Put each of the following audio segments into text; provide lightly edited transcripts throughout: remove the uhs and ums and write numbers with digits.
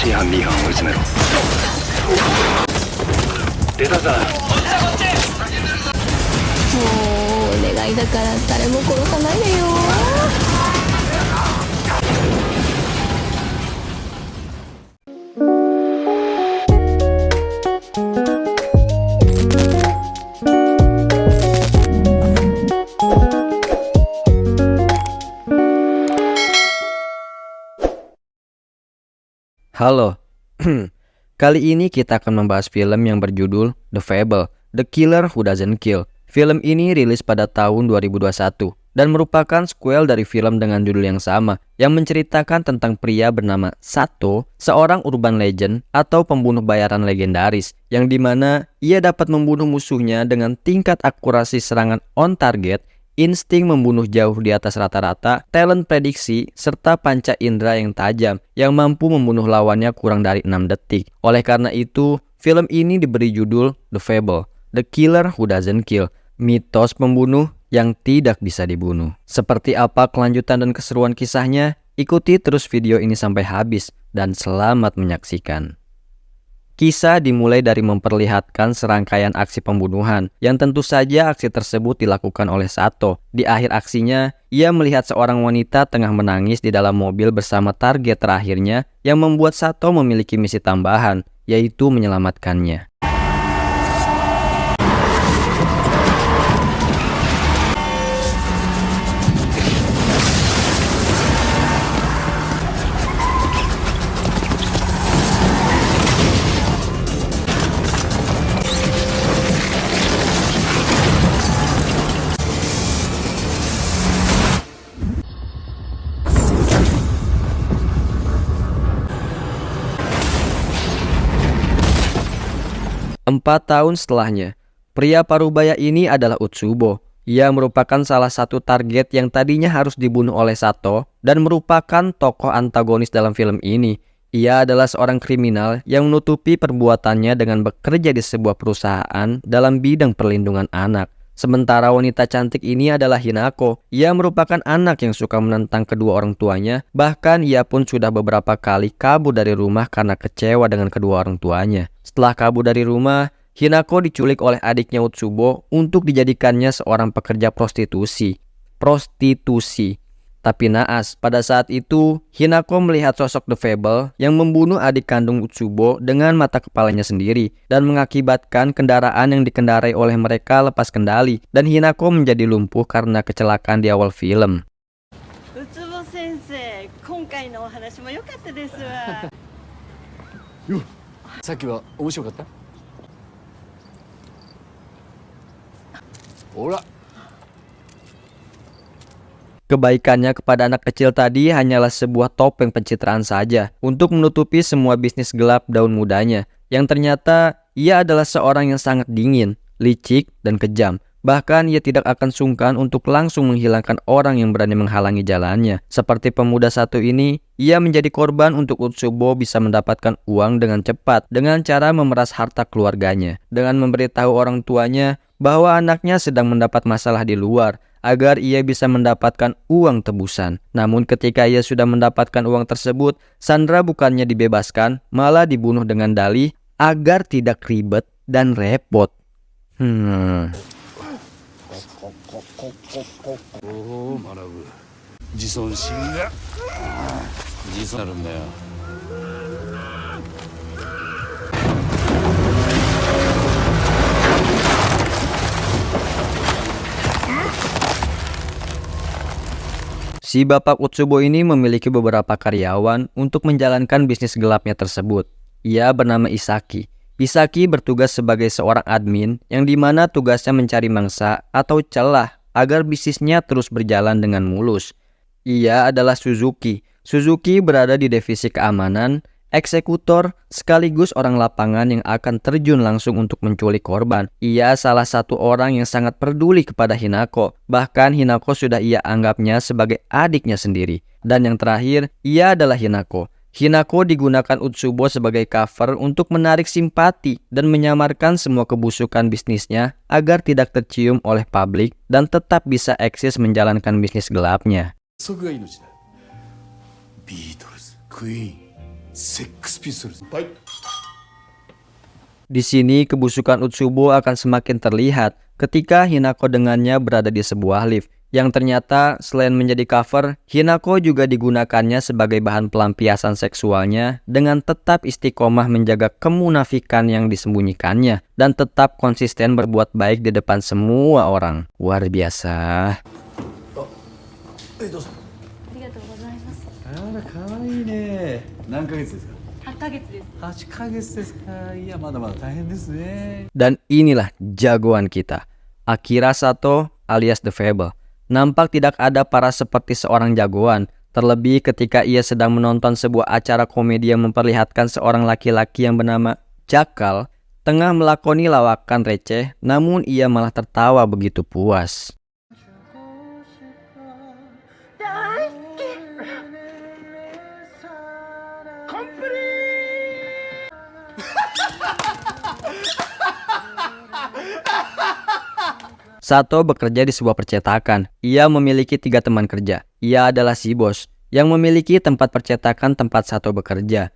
真犯 B 班を追い詰めろ。出たぞ。もうお願いだから誰も殺さないでよ。Halo, kali ini kita akan membahas film yang berjudul The Fable, The Killer Who Doesn't Kill. Film ini rilis pada tahun 2021 dan merupakan sequel dari film dengan judul yang sama yang menceritakan tentang pria bernama Sato, seorang urban legend atau pembunuh bayaran legendaris yang dimana ia dapat membunuh musuhnya dengan tingkat akurasi serangan on target, insting membunuh jauh di atas rata-rata, talent prediksi, serta panca indera yang tajam yang mampu membunuh lawannya kurang dari 6 detik. Oleh karena itu, film ini diberi judul The Fable, The Killer Who Doesn't Kill, mitos pembunuh yang tidak bisa dibunuh. Seperti apa kelanjutan dan keseruan kisahnya? Ikuti terus video ini sampai habis dan selamat menyaksikan. Kisah dimulai dari memperlihatkan serangkaian aksi pembunuhan yang tentu saja aksi tersebut dilakukan oleh Sato. Di akhir aksinya, ia melihat seorang wanita tengah menangis di dalam mobil bersama target terakhirnya yang membuat Sato memiliki misi tambahan, yaitu menyelamatkannya. Empat tahun setelahnya, pria parubaya ini adalah Utsubo. Ia merupakan salah satu target yang tadinya harus dibunuh oleh Sato dan merupakan tokoh antagonis dalam film ini. Ia adalah seorang kriminal yang menutupi perbuatannya dengan bekerja di sebuah perusahaan dalam bidang perlindungan anak. Sementara wanita cantik ini adalah Hinako. Ia merupakan anak yang suka menentang kedua orang tuanya. Bahkan ia pun sudah beberapa kali kabur dari rumah karena kecewa dengan kedua orang tuanya. Setelah kabur dari rumah, Hinako diculik oleh adiknya Utsubo untuk dijadikannya seorang pekerja prostitusi. Tapi naas, pada saat itu Hinako melihat sosok The Fable yang membunuh adik kandung Utsubo dengan mata kepalanya sendiri dan mengakibatkan kendaraan yang dikendarai oleh mereka lepas kendali dan Hinako menjadi lumpuh karena kecelakaan di awal film. Utsubo sensei, 今回のお話も良かったですわ。よっ、さっきは面白かった？ほら。Kebaikannya kepada anak kecil tadi hanyalah sebuah topeng pencitraan saja untuk menutupi semua bisnis gelap daun mudanya, yang ternyata ia adalah seorang yang sangat dingin, licik, dan kejam. Bahkan ia tidak akan sungkan untuk langsung menghilangkan orang yang berani menghalangi jalannya. Seperti pemuda satu ini, ia menjadi korban untuk Utsubo bisa mendapatkan uang dengan cepat dengan cara memeras harta keluarganya, dengan memberitahu orang tuanya bahwa anaknya sedang mendapat masalah di luar, agar ia bisa mendapatkan uang tebusan. Namun ketika ia sudah mendapatkan uang tersebut, Sandra bukannya dibebaskan, malah dibunuh dengan dalih agar tidak ribet dan repot. おお、学ぶ。自尊心が自尊になるんだよ。Si bapak Utsubo ini memiliki beberapa karyawan untuk menjalankan bisnis gelapnya tersebut. Ia bernama Isaki. Isaki bertugas sebagai seorang admin yang dimana tugasnya mencari mangsa atau celah agar bisnisnya terus berjalan dengan mulus. Ia adalah Suzuki. Suzuki berada di divisi keamanan, eksekutor, sekaligus orang lapangan yang akan terjun langsung untuk menculik korban. Ia salah satu orang yang sangat peduli kepada Hinako. Bahkan Hinako sudah ia anggapnya sebagai adiknya sendiri. Dan yang terakhir, ia adalah Hinako. Hinako digunakan Utsubo sebagai cover untuk menarik simpati dan menyamarkan semua kebusukan bisnisnya agar tidak tercium oleh publik dan tetap bisa eksis menjalankan bisnis gelapnya. そこが命だ。ビートルズ、クイーン、セックスピストルズ。 Di sini kebusukan Utsubo akan semakin terlihat ketika Hinako dengannya berada di sebuah lift yang ternyata selain menjadi cover, Hinako juga digunakannya sebagai bahan pelampiasan seksualnya dengan tetap istiqomah menjaga kemunafikan yang disembunyikannya dan tetap konsisten berbuat baik di depan semua orang. Luar biasa. ありがとうございます。あら可愛いね。何ヶ月ですか？ 8ヶ月です。 8ヶ月ですか。いやまだまだ大変ですね。 Dan inilah jagoan kita, Akira Sato alias The Fable. Nampak tidak ada parah seperti seorang jagoan, terlebih ketika ia sedang menonton sebuah acara komedi yang memperlihatkan seorang laki-laki yang bernama Jakal tengah melakoni lawakan receh, namun ia malah tertawa begitu puas. Sato bekerja di sebuah percetakan. Ia memiliki 3 teman kerja. Ia adalah si bos yang memiliki tempat percetakan tempat Sato bekerja.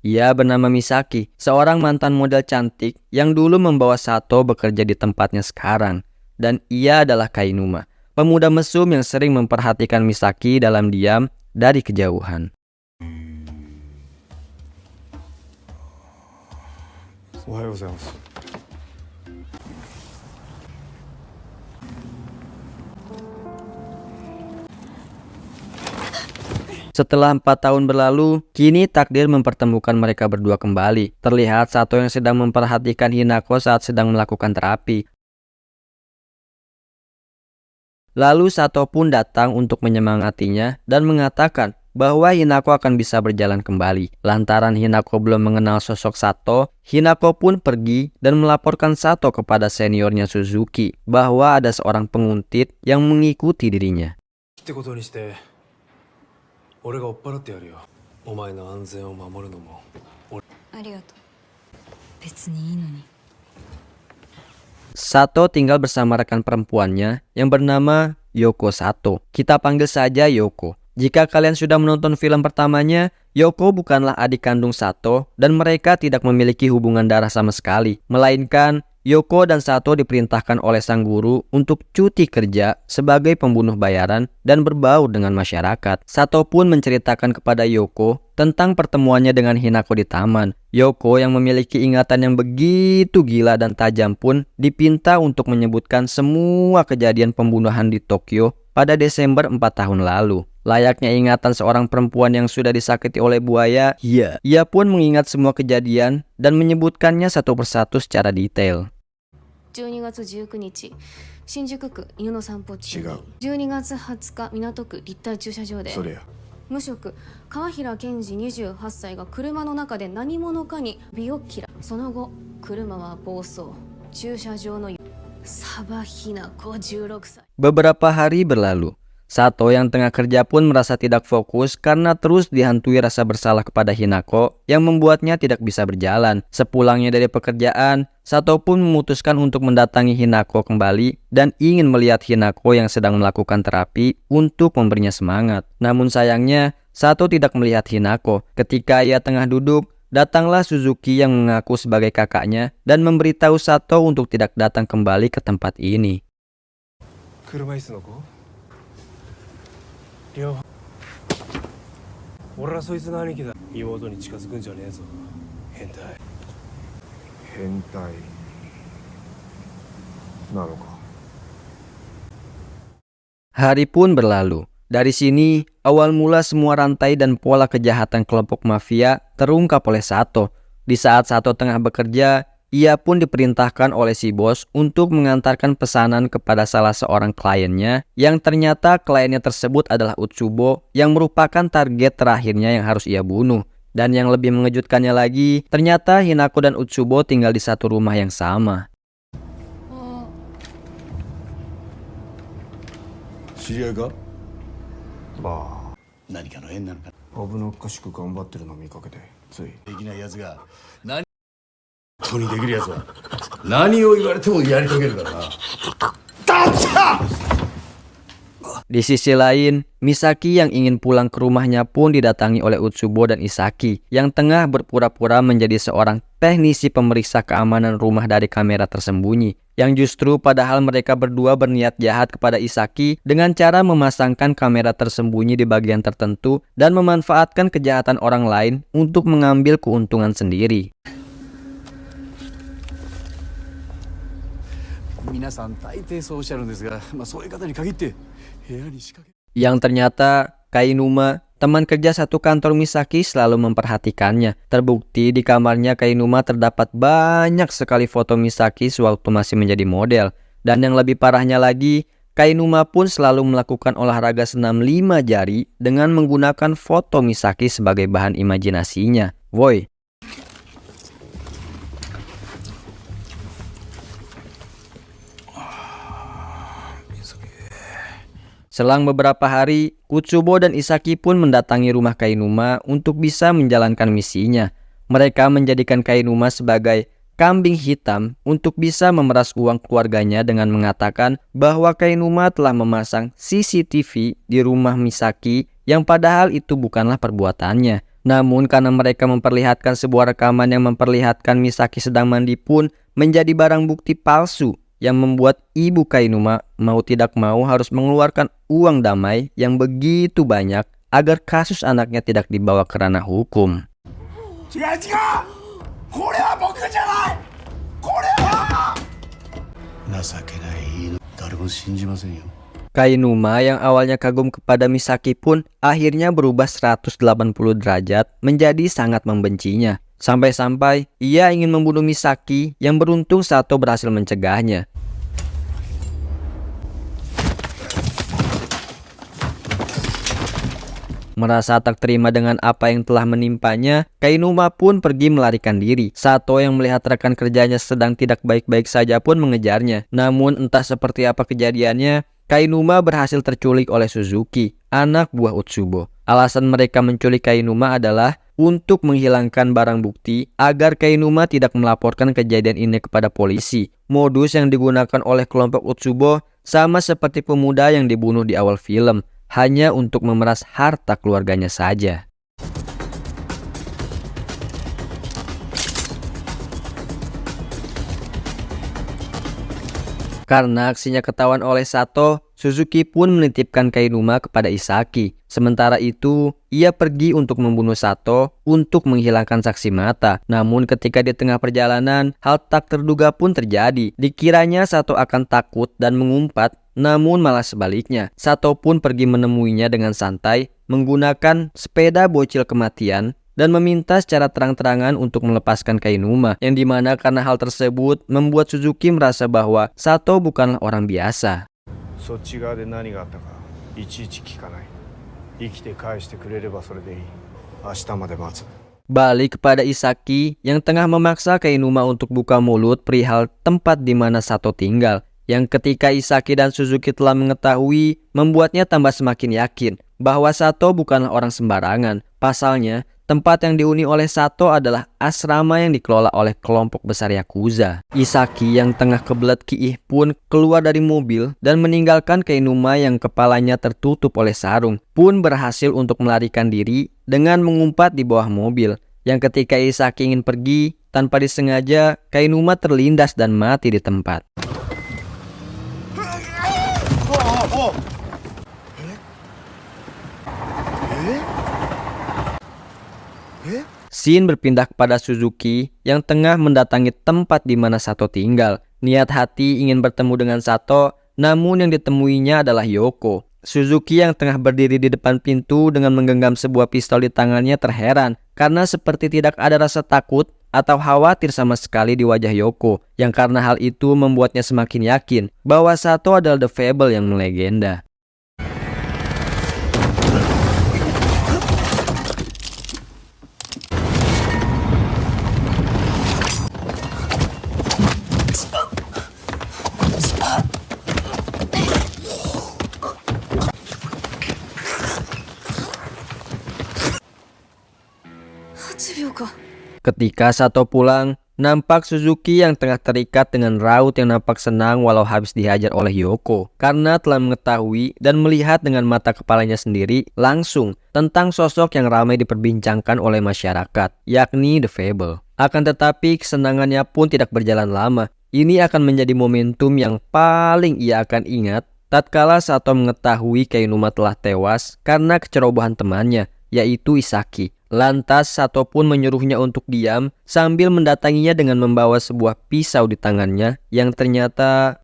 Ia bernama Misaki, seorang mantan model cantik yang dulu membawa Sato bekerja di tempatnya sekarang. Dan ia adalah Kainuma, pemuda mesum yang sering memperhatikan Misaki dalam diam dari kejauhan. おはようございます。 Setelah 4 tahun berlalu, kini takdir mempertemukan mereka berdua kembali. Terlihat Sato yang sedang memperhatikan Hinako saat sedang melakukan terapi. Lalu Sato pun datang untuk menyemangatinya dan mengatakan bahwa Hinako akan bisa berjalan kembali. Lantaran Hinako belum mengenal sosok Sato, Hinako pun pergi dan melaporkan Sato kepada seniornya Suzuki bahwa ada seorang penguntit yang mengikuti dirinya. ってことにして俺が追っ払ってやるよ。お前の安全を守るのも俺。ありがとう。別にいいのに。 Sato tinggal bersama rekan perempuannya yang bernama Yoko Sato. Kita panggil saja Yoko. Jika kalian sudah menonton film pertamanya, Yoko bukanlah adik kandung Sato dan mereka tidak memiliki hubungan darah sama sekali. Melainkan Yoko dan Sato diperintahkan oleh sang guru untuk cuti kerja sebagai pembunuh bayaran dan berbaur dengan masyarakat. Sato pun menceritakan kepada Yoko tentang pertemuannya dengan Hinako di taman. Yoko yang memiliki ingatan yang begitu gila dan tajam pun dipinta untuk menyebutkan semua kejadian pembunuhan di Tokyo pada Desember 4 tahun lalu. Layaknya ingatan seorang perempuan yang sudah disakiti oleh buaya, ia pun mengingat semua kejadian dan menyebutkannya satu persatu secara detail. 12月19日、新宿区犬の散歩中に違う。 12月20日、港区立体駐車場でそれや。無職川平健二28歳が車の中で何者かに首を切ら、その後車は暴走、駐車場のサバヒナコ16歳。 Beberapa hari berlalu, Sato yang tengah kerja pun merasa tidak fokus karena terus dihantui rasa bersalah kepada Hinako yang membuatnya tidak bisa berjalan. Sepulangnya dari pekerjaan, Sato pun memutuskan untuk mendatangi Hinako kembali dan ingin melihat Hinako yang sedang melakukan terapi untuk memberinya semangat. Namun sayangnya, Sato tidak melihat Hinako. Ketika ia tengah duduk, datanglah Suzuki yang mengaku sebagai kakaknya dan memberitahu Sato untuk tidak datang kembali ke tempat ini. 車椅子の子両方俺はそいつの兄貴だ。妹に近づくんじゃねえぞ変態。変態なのか。 Hari pun berlalu. Dari sini, awal mula semua rantai dan pola kejahatan kelompok mafia terungkap oleh Sato. Di saat Sato tengah bekerja, ia pun diperintahkan oleh si bos untuk mengantarkan pesanan kepada salah seorang kliennya yang ternyata kliennya tersebut adalah Utsubo yang merupakan target terakhirnya yang harus ia bunuh. Dan yang lebih mengejutkannya lagi, ternyata Hinako dan Utsubo tinggal di satu rumah yang sama. 知り合いか？まあ何かの縁なのか。危なっかしく頑張ってるのを見かけてつい。できないやつが何本当にできるやつは何を言われてもやり遂げるからな。Di sisi lain, Misaki yang ingin pulang ke rumahnya pun didatangi oleh Utsubo dan Isaki yang tengah berpura-pura menjadi seorang teknisi pemeriksa keamanan rumah dari kamera tersembunyi, yang justru padahal mereka berdua berniat jahat kepada Isaki dengan cara memasangkan kamera tersembunyi di bagian tertentu dan memanfaatkan kejahatan orang lain untuk mengambil keuntungan sendiri. 皆さん大抵そうおっしゃるんですが、そういう方に限って部屋に仕掛け Yang ternyata Kainuma, teman kerja satu kantor Misaki, selalu memperhatikannya. Terbukti di kamarnya Kainuma terdapat banyak sekali foto Misaki sewaktu masih menjadi model. Dan yang lebih parahnya lagi, Kainuma pun selalu melakukan olahraga senam 5 jari dengan menggunakan foto Misaki sebagai bahan imajinasinya. Woi. Selang beberapa hari, Utsubo dan Isaki pun mendatangi rumah Kainuma untuk bisa menjalankan misinya. Mereka menjadikan Kainuma sebagai kambing hitam untuk bisa memeras uang keluarganya dengan mengatakan bahwa Kainuma telah memasang CCTV di rumah Misaki yang padahal itu bukanlah perbuatannya. Namun karena mereka memperlihatkan sebuah rekaman yang memperlihatkan Misaki sedang mandi pun menjadi barang bukti palsu, yang membuat ibu Kainuma mau tidak mau harus mengeluarkan uang damai yang begitu banyak agar kasus anaknya tidak dibawa ke ranah hukum. Kainuma yang awalnya kagum kepada Misaki pun akhirnya berubah 180 derajat menjadi sangat membencinya. Sampai-sampai ia ingin membunuh Misaki yang beruntung Sato berhasil mencegahnya. Merasa tak terima dengan apa yang telah menimpanya, Kainuma pun pergi melarikan diri. Sato yang melihat rekan kerjanya sedang tidak baik-baik saja pun mengejarnya. Namun entah seperti apa kejadiannya, Kainuma berhasil terculik oleh Suzuki, anak buah Utsubo. Alasan mereka menculik Kainuma adalah untuk menghilangkan barang bukti agar Kainuma tidak melaporkan kejadian ini kepada polisi. Modus yang digunakan oleh kelompok Utsubo sama seperti pemuda yang dibunuh di awal film, hanya untuk memeras harta keluarganya saja. Karena aksinya ketahuan oleh Sato, Suzuki pun menitipkan Kainuma kepada Isaki. Sementara itu, ia pergi untuk membunuh Sato untuk menghilangkan saksi mata. Namun ketika di tengah perjalanan, hal tak terduga pun terjadi. Dikiranya Sato akan takut dan mengumpat, namun malah sebaliknya. Sato pun pergi menemuinya dengan santai, menggunakan sepeda bocil kematian, dan meminta secara terang-terangan untuk melepaskan Kainuma, yang dimana karena hal tersebut membuat Suzuki merasa bahwa Sato bukanlah orang biasa. Balik kepada Isaki yang tengah memaksa Kainuma untuk buka mulut perihal tempat di mana Sato tinggal, yang ketika Isaki dan Suzuki telah mengetahui membuatnya tambah semakin yakin bahwa Sato bukanlah orang sembarangan. Pasalnya, tempat yang dihuni oleh Sato adalah asrama yang dikelola oleh kelompok besar Yakuza. Isaki yang tengah kebelet kiih pun keluar dari mobil dan meninggalkan Kainuma yang kepalanya tertutup oleh sarung, pun berhasil untuk melarikan diri dengan mengumpat di bawah mobil. Yang ketika Isaki ingin pergi, tanpa disengaja Kainuma terlindas dan mati di tempat. Scene berpindah kepada Suzuki yang tengah mendatangi tempat di mana Sato tinggal. Niat hati ingin bertemu dengan Sato, namun yang ditemuinya adalah Yoko. Suzuki yang tengah berdiri di depan pintu dengan menggenggam sebuah pistol di tangannya terheran karena seperti tidak ada rasa takut atau khawatir sama sekali di wajah Yoko, yang karena hal itu membuatnya semakin yakin bahwa Sato adalah The Fable yang melegenda. Ketika Sato pulang, nampak Suzuki yang tengah terikat dengan raut yang nampak senang walau habis dihajar oleh Yoko, karena telah mengetahui dan melihat dengan mata kepalanya sendiri langsung tentang sosok yang ramai diperbincangkan oleh masyarakat, yakni The Fable. Akan tetapi kesenangannya pun tidak berjalan lama. Ini akan menjadi momentum yang paling ia akan ingat tatkala Sato mengetahui Kainuma telah tewas karena kecerobohan temannya, yaitu Isaki. Lantas Sato pun menyuruhnya untuk diam sambil mendatanginya dengan membawa sebuah pisau di tangannya yang ternyata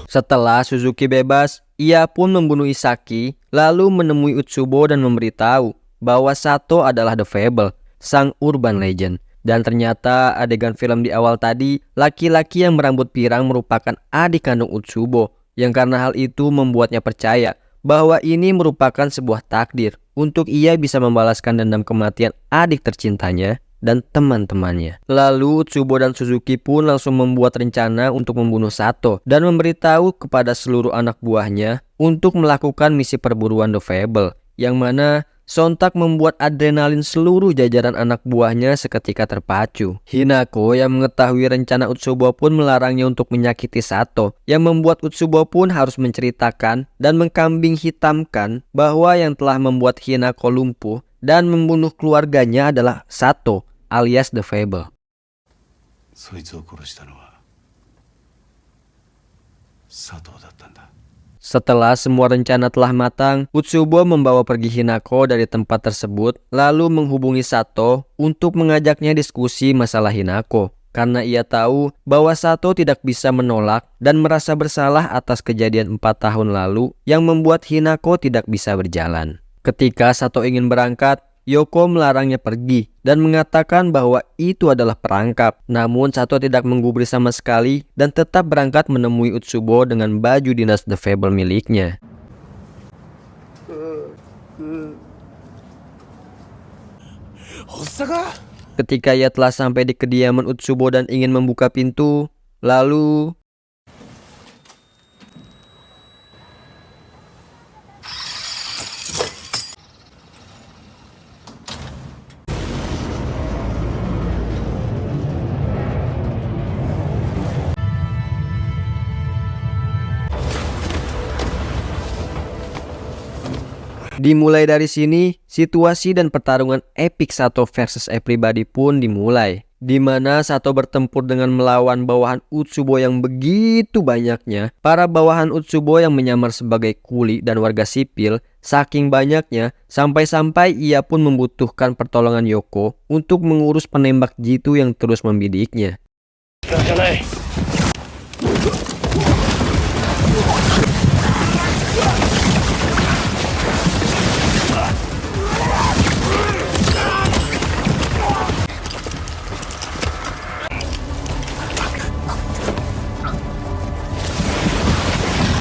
setelah Suzuki bebas, ia pun membunuh Isaki, lalu menemui Utsubo dan memberitahu bahwa Sato adalah The Fable, sang urban legend. Dan ternyata adegan film di awal tadi, laki-laki yang berambut pirang merupakan adik kandung Utsubo, yang karena hal itu membuatnya percaya bahwa ini merupakan sebuah takdir untuk ia bisa membalaskan dendam kematian adik tercintanya dan teman-temannya. Lalu Utsubo dan Suzuki pun langsung membuat rencana untuk membunuh Sato dan memberitahu kepada seluruh anak buahnya untuk melakukan misi perburuan The Fable, yang mana sontak membuat adrenalin seluruh jajaran anak buahnya seketika terpacu. Hinako yang mengetahui rencana Utsubo pun melarangnya untuk menyakiti Sato, yang membuat Utsubo pun harus menceritakan dan mengkambing hitamkan bahwa yang telah membuat Hinako lumpuh dan membunuh keluarganya adalah Sato alias The Fable. そいつを殺したのは佐藤だったんだ。 Setelah semua rencana telah matang, Utsubo membawa pergi Hinako dari tempat tersebut, lalu menghubungi Sato untuk mengajaknya diskusi masalah Hinako. Karena ia tahu bahwa Sato tidak bisa menolak dan merasa bersalah atas kejadian 4 tahun lalu yang membuat Hinako tidak bisa berjalan. Ketika Sato ingin berangkat, Yoko melarangnya pergi dan mengatakan bahwa itu adalah perangkap. Namun Sato tidak menggubris sama sekali dan tetap berangkat menemui Utsubo dengan baju dinas The Fable miliknya. Ketika ia telah sampai di kediaman Utsubo dan ingin membuka pintu, lalu dimulai dari sini, situasi dan pertarungan epik Sato versus Everybody pun dimulai. Di mana Sato bertempur dengan melawan bawahan Utsubo yang begitu banyaknya. Para bawahan Utsubo yang menyamar sebagai kuli dan warga sipil, saking banyaknya, sampai-sampai ia pun membutuhkan pertolongan Yoko untuk mengurus penembak jitu yang terus membidiknya.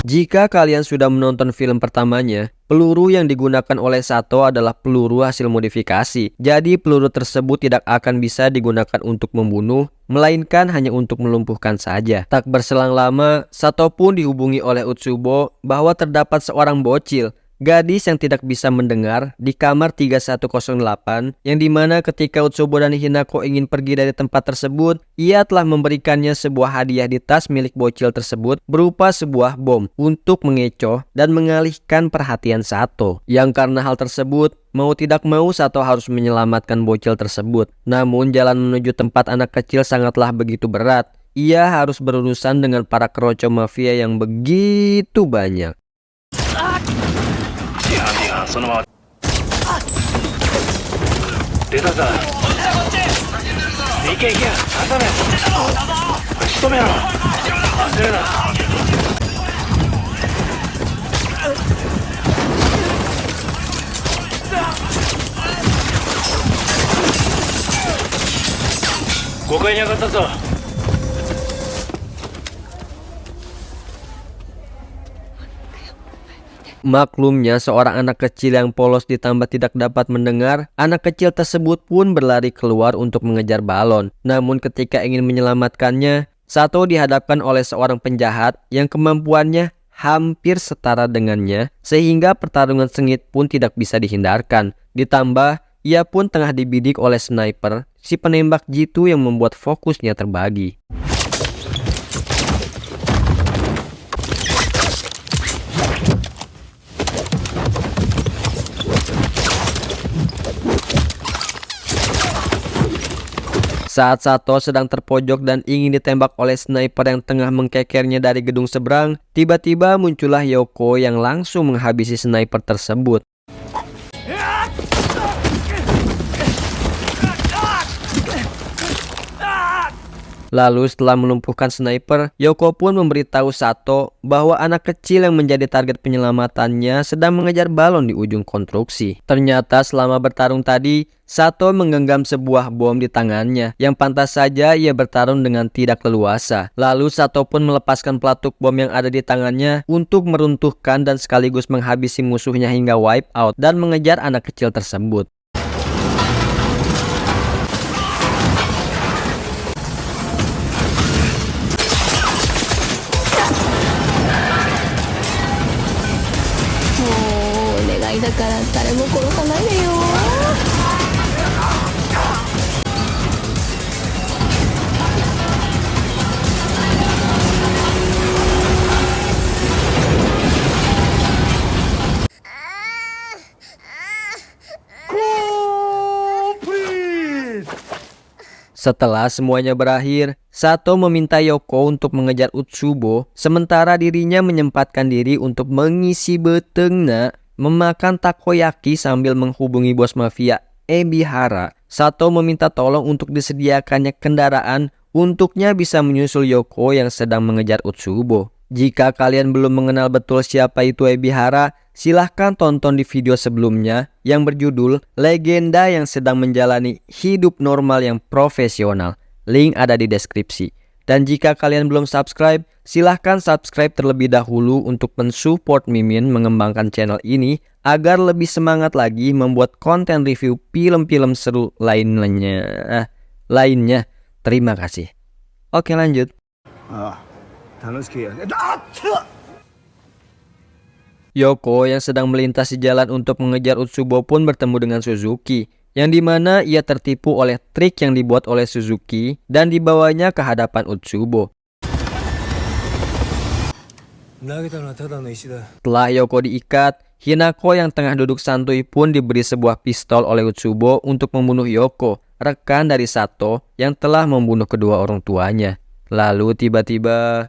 Jika kalian sudah menonton film pertamanya, peluru yang digunakan oleh Sato adalah peluru hasil modifikasi. Jadi peluru tersebut tidak akan bisa digunakan untuk membunuh, melainkan hanya untuk melumpuhkan saja. Tak berselang lama, Sato pun dihubungi oleh Utsubo bahwa terdapat seorang bocil, gadis yang tidak bisa mendengar di kamar 3108, yang dimana ketika Utsubo dan Hinako ingin pergi dari tempat tersebut, ia telah memberikannya sebuah hadiah di tas milik bocil tersebut berupa sebuah bom untuk mengecoh dan mengalihkan perhatian Sato. Yang karena hal tersebut, mau tidak mau Sato harus menyelamatkan bocil tersebut. Namun jalan menuju tempat anak kecil sangatlah begitu berat. Ia harus berurusan dengan para keroco mafia yang begitu banyak. そのまま出たか。行け行け、挟め、仕留めろ、焦るな。5階に上がったぞ。Maklumnya seorang anak kecil yang polos ditambah tidak dapat mendengar, anak kecil tersebut pun berlari keluar untuk mengejar balon. Namun ketika ingin menyelamatkannya, Sato dihadapkan oleh seorang penjahat yang kemampuannya hampir setara dengannya, sehingga pertarungan sengit pun tidak bisa dihindarkan. Ditambah, ia pun tengah dibidik oleh sniper, si penembak jitu yang membuat fokusnya terbagi. Saat Sato sedang terpojok dan ingin ditembak oleh sniper yang tengah mengkekernya dari gedung seberang, tiba-tiba muncullah Yoko yang langsung menghabisi sniper tersebut. Lalu setelah melumpuhkan sniper, Yoko pun memberitahu Sato bahwa anak kecil yang menjadi target penyelamatannya sedang mengejar balon di ujung konstruksi. Ternyata selama bertarung tadi, Sato menggenggam sebuah bom di tangannya yang pantas saja ia bertarung dengan tidak leluasa. Lalu Sato pun melepaskan pelatuk bom yang ada di tangannya untuk meruntuhkan dan sekaligus menghabisi musuhnya hingga wipe out dan mengejar anak kecil tersebut. Setelah semuanya berakhir, Sato meminta Yoko untuk mengejar Utsubo, sementara dirinya menyempatkan diri untuk mengisi betengna memakan takoyaki sambil menghubungi bos mafia Ebihara. Sato meminta tolong untuk disediakannya kendaraan untuknya bisa menyusul Yoko yang sedang mengejar Utsubo. Jika kalian belum mengenal betul siapa itu Ebihara, silahkan tonton di video sebelumnya yang berjudul Legenda yang sedang menjalani hidup normal yang profesional. Link ada di deskripsi. Dan jika kalian belum subscribe, silahkan subscribe terlebih dahulu untuk mensupport Mimin mengembangkan channel ini agar lebih semangat lagi membuat konten review film-film seru lainnya. Terima kasih. Oke, lanjut. Yoko yang sedang melintasi jalan untuk mengejar Utsubo pun bertemu dengan Suzuki, yang dimana ia tertipu oleh trik yang dibuat oleh Suzuki dan dibawanya ke hadapan Utsubo. Setelah Yoko diikat, Hinako yang tengah duduk santuy pun diberi sebuah pistol oleh Utsubo untuk membunuh Yoko, rekan dari Sato yang telah membunuh kedua orang tuanya. Lalu tiba-tiba...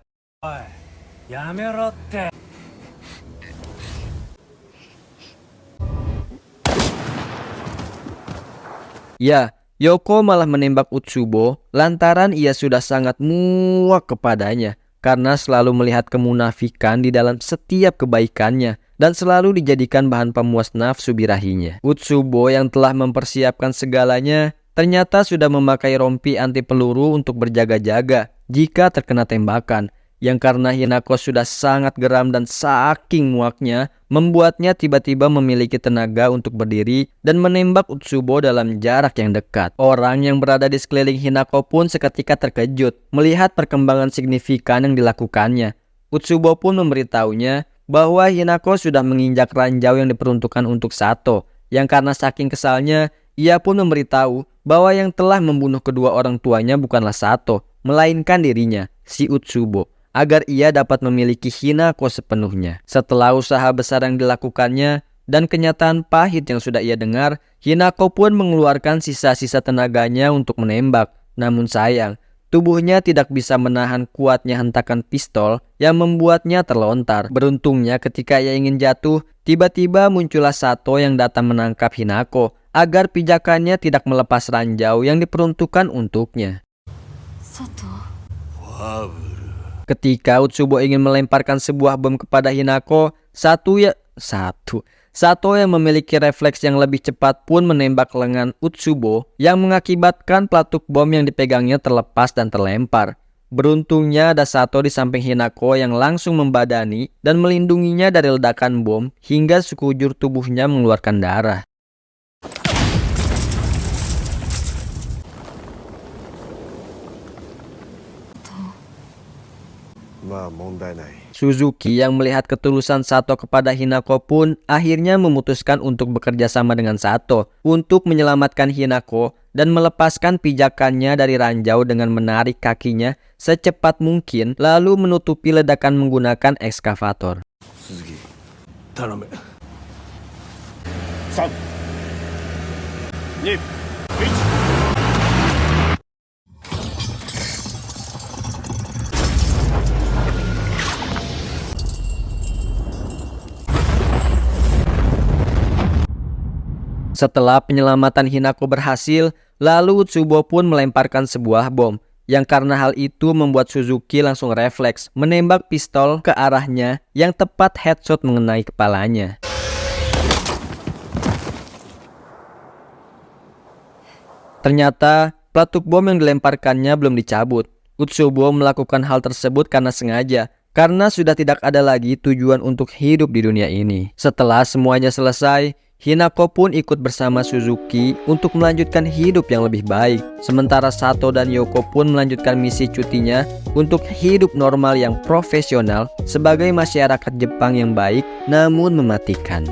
Ya, Yoko malah menembak Utsubo lantaran ia sudah sangat muak kepadanya karena selalu melihat kemunafikan di dalam setiap kebaikannya dan selalu dijadikan bahan pemuas nafsu birahinya. Utsubo yang telah mempersiapkan segalanya ternyata sudah memakai rompi anti peluru untuk berjaga-jaga jika terkena tembakan, yang karena Hinako sudah sangat geram dan saking muaknya membuatnya tiba-tiba memiliki tenaga untuk berdiri dan menembak Utsubo dalam jarak yang dekat. Orang yang berada di sekeliling Hinako pun seketika terkejut melihat perkembangan signifikan yang dilakukannya. Utsubo pun memberitahunya bahwa Hinako sudah menginjak ranjau yang diperuntukkan untuk Sato, yang karena saking kesalnya ia pun memberitahu bahwa yang telah membunuh kedua orang tuanya bukanlah Sato, melainkan dirinya, si Utsubo, agar ia dapat memiliki Hinako sepenuhnya. Setelah usaha besar yang dilakukannya dan kenyataan pahit yang sudah ia dengar, Hinako pun mengeluarkan sisa-sisa tenaganya untuk menembak. Namun sayang, tubuhnya tidak bisa menahan kuatnya hentakan pistol yang membuatnya terlontar. Beruntungnya ketika ia ingin jatuh, tiba-tiba muncullah Sato yang datang menangkap Hinako agar pijakannya tidak melepas ranjau yang diperuntukkan untuknya. Sato. Ketika Utsubo ingin melemparkan sebuah bom kepada Hinako, Sato yang memiliki refleks yang lebih cepat pun menembak lengan Utsubo yang mengakibatkan pelatuk bom yang dipegangnya terlepas dan terlempar. Beruntungnya ada Sato di samping Hinako yang langsung membadani dan melindunginya dari ledakan bom hingga sekujur tubuhnya mengeluarkan darah. まあ問題ない。 Suzuki yang melihat ketulusan Sato kepada Hinako pun akhirnya memutuskan untuk bekerja sama dengan Sato untuk menyelamatkan Hinako dan melepaskan pijakannya dari ranjau dengan menarik kakinya secepat mungkin lalu menutupi ledakan menggunakan ekskavator. 鈴木、頼む。 3、2、1。 Setelah penyelamatan Hinako berhasil, lalu Utsubo pun melemparkan sebuah bom, yang karena hal itu membuat Suzuki langsung refleks menembak pistol ke arahnya yang tepat headshot mengenai kepalanya. Ternyata, peletuk bom yang dilemparkannya belum dicabut. Utsubo melakukan hal tersebut karena sengaja, karena sudah tidak ada lagi tujuan untuk hidup di dunia ini. Setelah semuanya selesai, Hinako pun ikut bersama Suzuki untuk melanjutkan hidup yang lebih baik. Sementara Sato dan Yoko pun melanjutkan misi cutinya untuk hidup normal yang profesional sebagai masyarakat Jepang yang baik namun mematikan.